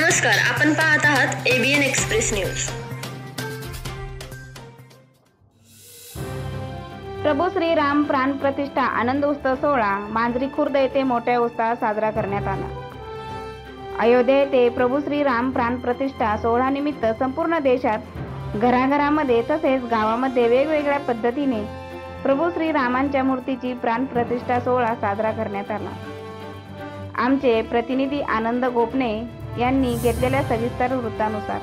नमस्कार, आपण पाहत आहात ABN एक्सप्रेस न्यूज। प्रभू श्री राम प्राण प्रतिष्ठा आनंद उत्सव सोहळा मांजरी खुर्द येथे मोठ्या उत्साहात साजरा करण्यात आला। अयोध्या येथे प्रभू श्री राम प्राण प्रतिष्ठा सोहळा निमित्त संपूर्ण देशात घराघरामध्ये तसेच गावामध्ये वेगवेगळ्या पद्धतीने प्रभू श्री रामांच्या मूर्तीची प्राण प्रतिष्ठा सोहळा साजरा करण्यात आला। आमचे प्रतिनिधी आनंद गोपने यांनी घेतलेल्या सविस्तर वृत्तानुसार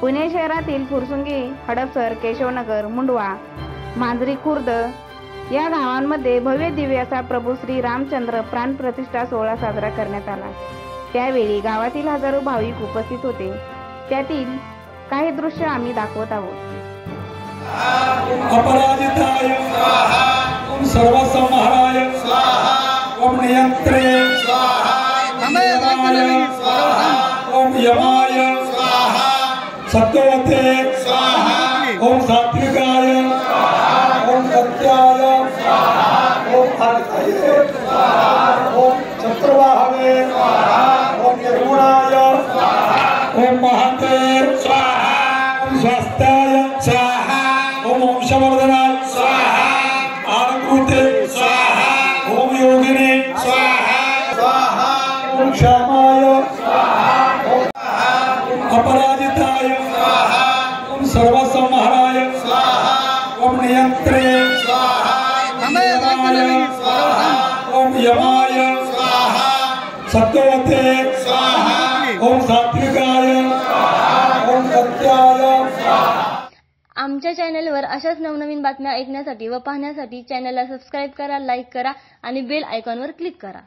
पुणे शहरातील फुरसुंगी, हडपसर, केशवनगर, मुंडवा, मांजरी खुर्द या गावांमध्ये भव्य दिव्य असा प्रभू श्री रामचंद्र प्राण प्रतिष्ठा सोहळा साजरा करण्यात आला। त्यावेळी गावातील हजारो भाविक उपस्थित होते। त्यातील काही दृश्य आम्ही दाखवत आहोत। अपराजिताय स्वाहा, ओम सर्वसंहाराय स्वाहा, ओम नियंत्रे स्वाहा, ओम यमाय स्वाहा, सत्यवते स्वाहा, ओम सात्विकाय स्वाहा, ओम सत्याय स्वाहा, ओम अर्थाय स्वाहा, ओम चक्रवाहवे स्वाहा, ओम निर्गुणाय स्वाहा, ओम महाते स्वाहा, ओम स्वास्थ्याय स्वाहा, ओम वंशवर्धनाय स्वाहा, आनकृते स्वाहा, ओम योगिनी स्वाहा, स्वाहा, ओम श्यामाय स्वाहा, ओम अपराजिताय स्वाहा, ओम सर्वसंहाराय स्वाहा, ओम नियंत्रे स्वाहा, ओम यमाय स्वाहा, सत्यवते स्वाहा, ओम सात्विकाय स्वाहा, ओम सत्याय स्वाहा। आमच्या चॅनलवर अशाच नवनवीन बातम्या ऐकण्यासाठी व पाहण्यासाठी चॅनलला सबस्क्राइब करा, लाईक करा आणि बेल आयकॉनवर क्लिक करा।